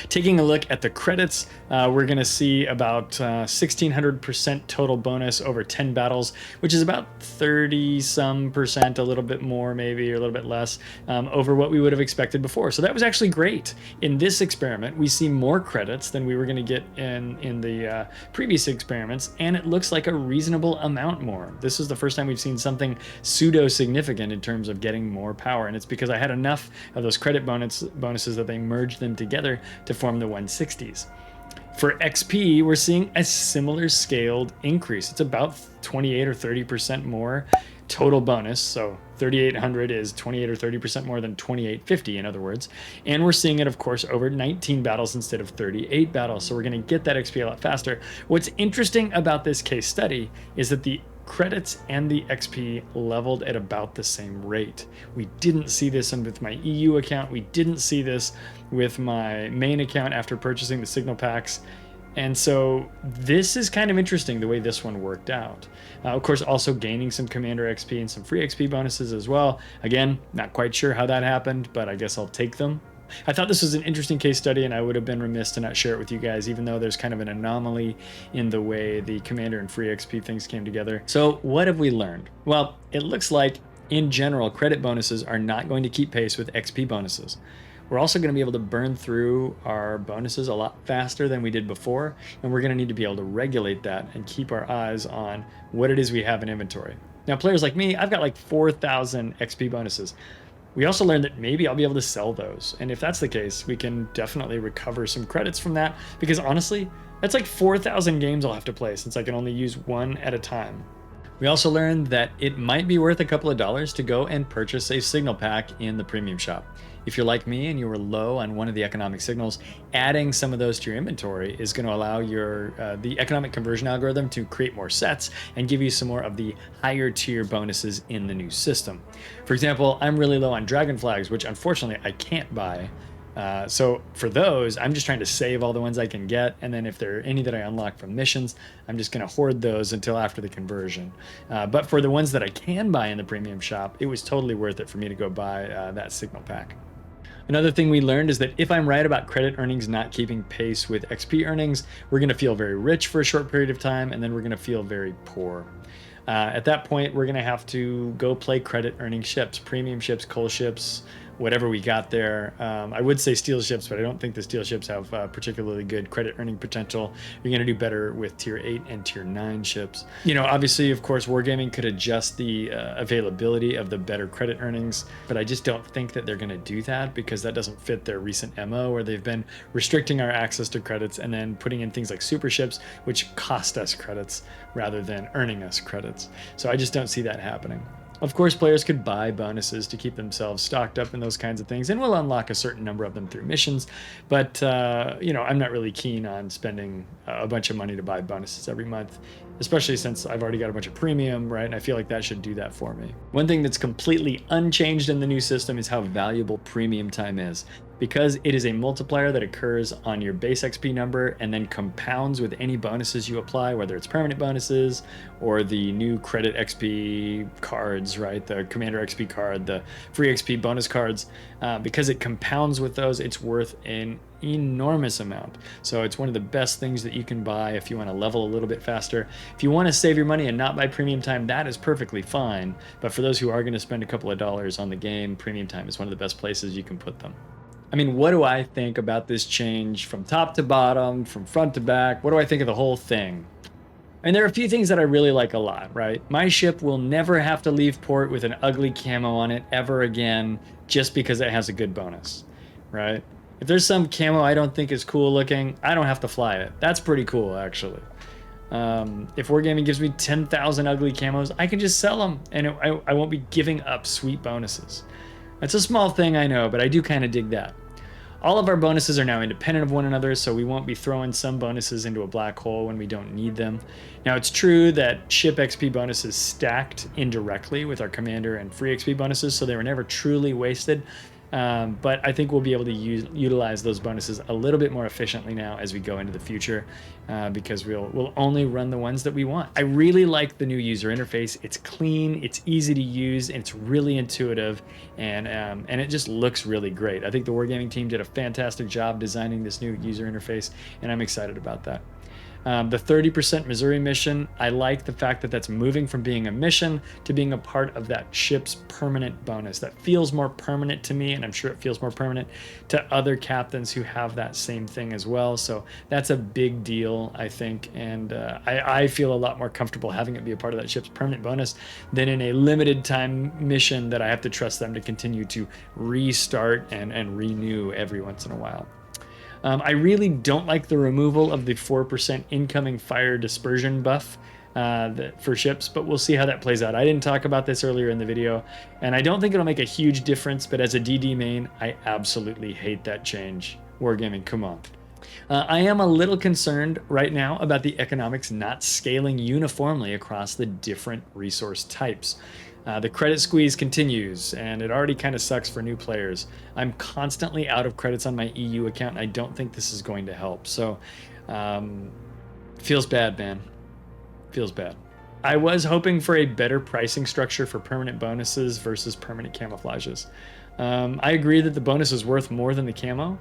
Taking a look at the credits, we're going to see about 1,600% total bonus over 10 battles, which is about 30-some%, a little bit more maybe, or a little bit less, over what we would have expected before. So that was actually great. In this experiment, we see more credits than we were going to get in the previous experiments, and it looks like a reasonable amount more. This is the first time we've seen something pseudo-significant in terms of getting more power, and it's because I had enough of those credit bonuses that they merged them together to form the 160s. For XP, we're seeing a similar scaled increase. It's about 28 or 30% more total bonus. So 3,800 is 28 or 30% more than 2,850, in other words. And we're seeing it, of course, over 19 battles instead of 38 battles. So we're going to get that XP a lot faster. What's interesting about this case study is that the credits and the XP leveled at about the same rate. We didn't see this with my EU account. We didn't see this with my main account after purchasing the signal packs. And so this is kind of interesting the way this one worked out. Of course, also gaining some Commander XP and some free XP bonuses as well. Again, not quite sure how that happened, but I guess I'll take them. I thought this was an interesting case study, and I would have been remiss to not share it with you guys, even though there's kind of an anomaly in the way the Commander and free XP things came together. So what have we learned? Well, it looks like, in general, credit bonuses are not going to keep pace with XP bonuses. We're also going to be able to burn through our bonuses a lot faster than we did before, and we're going to need to be able to regulate that and keep our eyes on what it is we have in inventory. Now, players like me, I've got like 4,000 XP bonuses. We also learned that maybe I'll be able to sell those, and if that's the case, we can definitely recover some credits from that, because honestly, that's like 4,000 games I'll have to play since I can only use one at a time. We also learned that it might be worth a couple of dollars to go and purchase a signal pack in the premium shop. If you're like me and you were low on one of the economic signals, adding some of those to your inventory is going to allow your the economic conversion algorithm to create more sets and give you some more of the higher tier bonuses in the new system. For example, I'm really low on dragon flags, which unfortunately I can't buy. So for those, I'm just trying to save all the ones I can get, and then if there are any that I unlock from missions, I'm just going to hoard those until after the conversion. But for the ones that I can buy in the premium shop, it was totally worth it for me to go buy that signal pack. Another thing we learned is that if I'm right about credit earnings not keeping pace with XP earnings, we're going to feel very rich for a short period of time, and then we're going to feel very poor. At that point, we're going to have to go play credit earning ships, premium ships, coal ships, whatever we got there. I would say steel ships, but I don't think the steel ships have particularly good credit earning potential. You're going to do better with tier 8 and tier 9 ships. You know, obviously, of course, Wargaming could adjust the availability of the better credit earnings, but I just don't think that they're going to do that because that doesn't fit their recent MO, where they've been restricting our access to credits and then putting in things like super ships, which cost us credits rather than earning us credits. So I just don't see that happening. Of course, players could buy bonuses to keep themselves stocked up in those kinds of things, and we'll unlock a certain number of them through missions. But, you know, I'm not really keen on spending a bunch of money to buy bonuses every month, especially since I've already got a bunch of premium, right? And I feel like that should do that for me. One thing that's completely unchanged in the new system is how valuable premium time is. Because it is a multiplier that occurs on your base XP number and then compounds with any bonuses you apply, whether it's permanent bonuses or the new credit XP cards, right? The Commander XP card, the free XP bonus cards. Because it compounds with those, it's worth an enormous amount. So it's one of the best things that you can buy if you want to level a little bit faster. If you want to save your money and not buy premium time, that is perfectly fine. But for those who are going to spend a couple of dollars on the game, premium time is one of the best places you can put them. I mean, what do I think about this change from top to bottom, from front to back? What do I think of the whole thing? And there are a few things that I really like a lot, right? My ship will never have to leave port with an ugly camo on it ever again just because it has a good bonus, right? If there's some camo I don't think is cool looking, I don't have to fly it. That's pretty cool, actually. If Wargaming gives me 10,000 ugly camos, I can just sell them, and I won't be giving up sweet bonuses. That's a small thing, I know, but I do kind of dig that. All of our bonuses are now independent of one another, so we won't be throwing some bonuses into a black hole when we don't need them. Now, it's true that ship XP bonuses stacked indirectly with our commander and free XP bonuses, so they were never truly wasted. But I think we'll be able to utilize those bonuses a little bit more efficiently now as we go into the future, because we'll only run the ones that we want. I really like the new user interface. It's clean, it's easy to use, and it's really intuitive, and it just looks really great. I think the Wargaming team did a fantastic job designing this new user interface, and I'm excited about that. The 30% Missouri mission, I like the fact that that's moving from being a mission to being a part of that ship's permanent bonus. That feels more permanent to me, and I'm sure it feels more permanent to other captains who have that same thing as well. So that's a big deal, I think, and I feel a lot more comfortable having it be a part of that ship's permanent bonus than in a limited time mission that I have to trust them to continue to restart and renew every once in a while. I really don't like the removal of the 4% incoming fire dispersion buff for ships, but we'll see how that plays out. I didn't talk about this earlier in the video, and I don't think it'll make a huge difference, but as a DD main, I absolutely hate that change. Wargaming, come on. I am a little concerned right now about the economics not scaling uniformly across the different resource types. The credit squeeze continues, and it already kind of sucks for new players. I'm constantly out of credits on my EU account, and I don't think this is going to help. So, feels bad, man. Feels bad. I was hoping for a better pricing structure for permanent bonuses versus permanent camouflages. I agree that the bonus is worth more than the camo.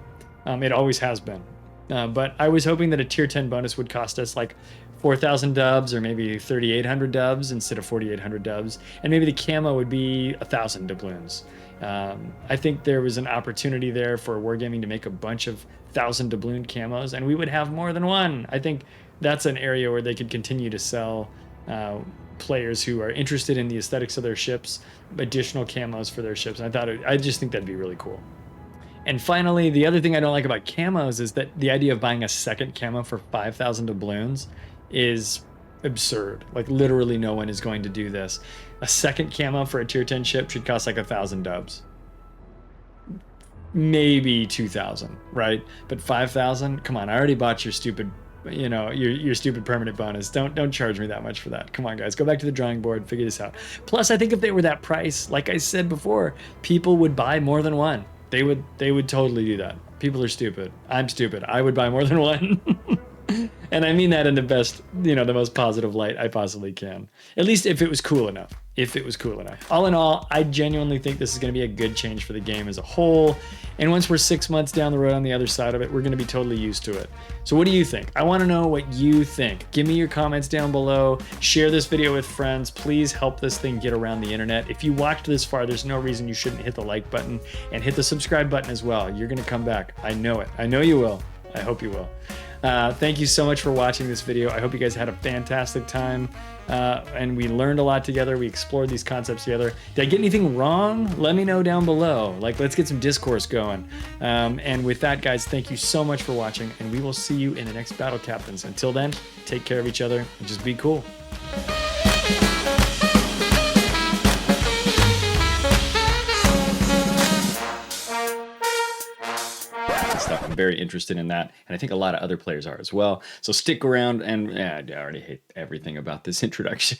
It always has been. But I was hoping that a tier 10 bonus would cost us like 4,000 dubs or maybe 3,800 dubs instead of 4,800 dubs. And maybe the camo would be 1,000 doubloons. I think there was an opportunity there for Wargaming to make a bunch of 1,000 doubloon camos, and we would have more than one. I think that's an area where they could continue to sell players who are interested in the aesthetics of their ships additional camos for their ships. And I just think that'd be really cool. And finally, the other thing I don't like about camos is that the idea of buying a second camo for 5,000 doubloons is absurd. Like, literally no one is going to do this. A second camo for a tier 10 ship should cost like 1,000 dubs. Maybe 2,000, right? But 5,000? Come on, I already bought your stupid, your stupid permanent bonus. Don't charge me that much for that. Come on, guys, go back to the drawing board, figure this out. Plus, I think if they were that price, like I said before, people would buy more than one. They would totally do that. People are stupid. I'm stupid. I would buy more than one. And I mean that in the best, the most positive light I possibly can. At least if it was cool enough. All in all, I genuinely think this is going to be a good change for the game as a whole. And once we're 6 months down the road on the other side of it, we're going to be totally used to it. So what do you think? I want to know what you think. Give me your comments down below. Share this video with friends. Please help this thing get around the internet. If you watched this far, there's no reason you shouldn't hit the like button and hit the subscribe button as well. You're going to come back. I know it. I know you will. I hope you will. Thank you so much for watching this video. I hope you guys had a fantastic time, and we learned a lot together. We explored these concepts together. Did I get anything wrong? Let me know down below. Let's get some discourse going. And with that, guys, thank you so much for watching, and we will see you in the next Battle Captains. Until then, take care of each other and just be cool. Stuff. I'm very interested in that, and I think a lot of other players are as well. So stick around, and I already hate everything about this introduction.